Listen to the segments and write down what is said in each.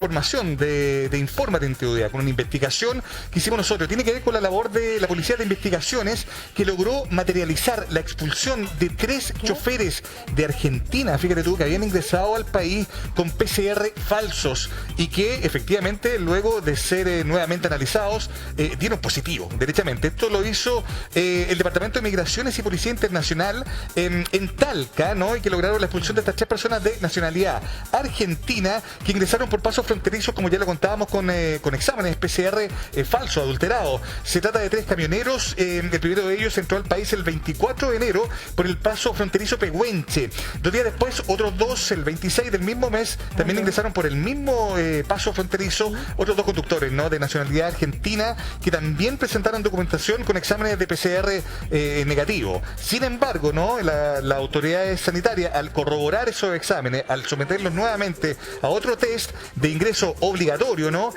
Información de Infórmate en Teoría, con una investigación que hicimos nosotros. Tiene que ver con la labor de la Policía de Investigaciones, que logró materializar la expulsión de 3 choferes de Argentina, fíjate tú, que habían ingresado al país con PCR falsos y que efectivamente luego de ser nuevamente analizados dieron positivo, derechamente. Esto lo hizo el Departamento de Migraciones y Policía Internacional en Talca, ¿no? Y que lograron la expulsión de estas 3 personas de nacionalidad argentina que ingresaron por paso fronterizos, como ya lo contábamos, con exámenes PCR falsos, adulterados. Se trata de 3 camioneros. El primero de ellos entró al país el 24 de enero por el paso fronterizo Pehuenche. 2 días después, otros 2, el 26 del mismo mes, también ingresaron por el mismo paso fronterizo, otros 2 conductores, ¿no?, de nacionalidad argentina, que también presentaron documentación con exámenes de PCR negativo. Sin embargo, ¿no?, la autoridad sanitaria, al corroborar esos exámenes, al someterlos nuevamente a otro test de ingreso obligatorio, ¿no?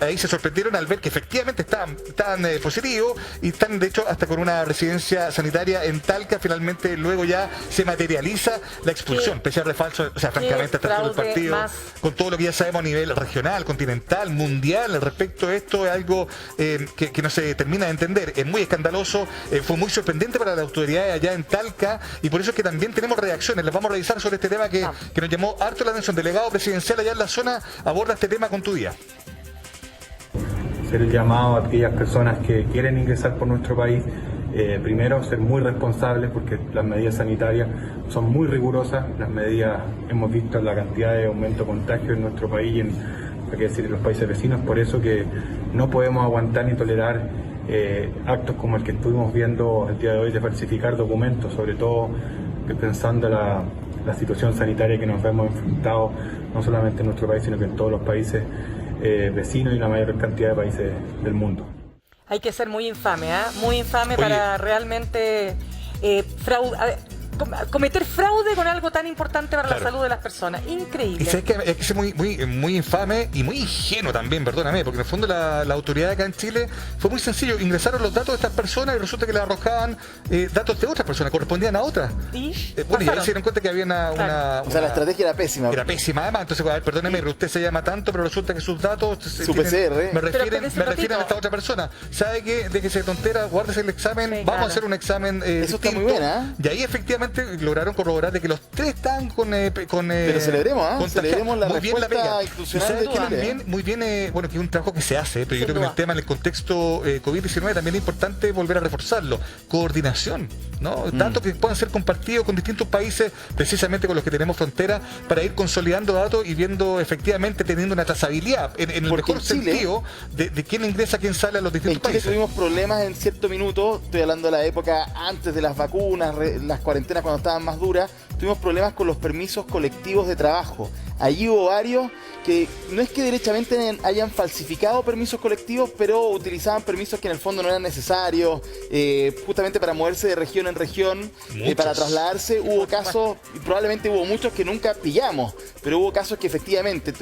Ahí se sorprendieron al ver que efectivamente están positivos y están, de hecho, hasta con una residencia sanitaria en Talca. Finalmente, luego ya se materializa la expulsión. PCR falso, o sea, francamente, hasta todo el partido, con todo lo que ya sabemos a nivel regional, continental, mundial, respecto a esto, es algo que no se termina de entender. Es muy escandaloso, fue muy sorprendente para las autoridades allá en Talca, y por eso es que también tenemos reacciones. Las vamos a revisar sobre este tema que nos llamó harto la atención. Delegado presidencial allá en la zona aborda este tema con tu día. Hacer el llamado a aquellas personas que quieren ingresar por nuestro país, primero ser muy responsables, porque las medidas sanitarias son muy rigurosas. Las medidas, hemos visto la cantidad de aumento de contagio en nuestro país y en los países vecinos, por eso que no podemos aguantar ni tolerar actos como el que estuvimos viendo el día de hoy, de falsificar documentos, sobre todo pensando la situación sanitaria que nos hemos enfrentado no solamente en nuestro país, sino que en todos los países vecinos y la mayor cantidad de países del mundo. Hay que ser muy infame, muy infame. Oye, para realmente cometer fraude con algo tan importante para la salud de las personas. Increíble. Y sabes que hay que ser muy infame y muy ingenuo también, perdóname, porque en el fondo la autoridad acá en Chile fue muy sencillo. Ingresaron los datos de estas personas y resulta que le arrojaban datos de otras personas, correspondían a otras. Bueno, y ahí se dieron cuenta que había una o sea, la estrategia era pésima. Era pésima, además. Entonces, a ver, perdóneme, pero usted se llama tanto, pero resulta que sus datos su PCR, me refieren a esta otra persona. ¿Sabe qué? Déjese de tontera, guárdese el examen, vamos a hacer un examen Eso está muy bien, Y ahí efectivamente lograron corroborar de que los 3 están con pero celebremos la respuesta institucional de Chile. Muy bien, bueno, que es un trabajo que se hace, pero yo creo que el tema en el contexto COVID-19 también es importante volver a reforzarlo. Coordinación, ¿no? Datos que puedan ser compartidos con distintos países, precisamente con los que tenemos frontera, para ir consolidando datos y viendo efectivamente, teniendo una trazabilidad en el mejor sentido de quién ingresa, quién sale a los distintos países. En Chile tuvimos problemas en cierto minuto, estoy hablando de la época antes de las vacunas, las cuarentenas cuando estaban más duras, tuvimos problemas con los permisos colectivos de trabajo. Allí hubo varios que no es que derechamente hayan falsificado permisos colectivos, pero utilizaban permisos que en el fondo no eran necesarios, justamente para moverse de región en región, para trasladarse. Hubo casos, y probablemente hubo muchos que nunca pillamos, pero hubo casos que efectivamente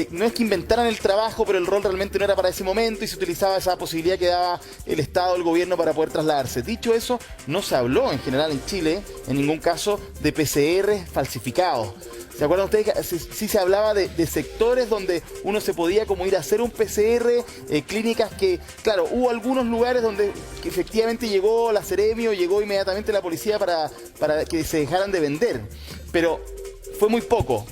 no es que inventaran el trabajo, pero el rol realmente no era para ese momento y se utilizaba esa posibilidad que daba el Estado, el gobierno, para poder trasladarse. Dicho eso, no se habló en general en Chile, en ningún caso, de PCR falsificados. ¿Se acuerdan ustedes que sí se hablaba de sectores donde uno se podía como ir a hacer un PCR, clínicas que, claro, hubo algunos lugares donde efectivamente llegó la Seremio, llegó inmediatamente la policía para que se dejaran de vender, pero fue muy poco.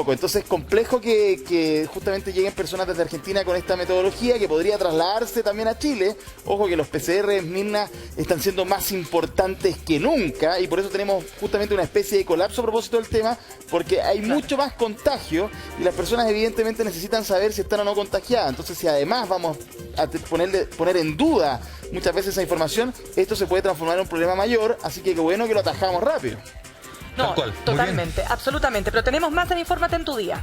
Entonces, complejo que justamente lleguen personas desde Argentina con esta metodología que podría trasladarse también a Chile. Ojo que los PCR, Mirna, están siendo más importantes que nunca y por eso tenemos justamente una especie de colapso a propósito del tema, porque hay mucho más contagio y las personas evidentemente necesitan saber si están o no contagiadas. Entonces, si además vamos a poner en duda muchas veces esa información, esto se puede transformar en un problema mayor, así que qué bueno que lo atajamos rápido. No, totalmente, absolutamente. Pero tenemos más en Infórmate en tu día.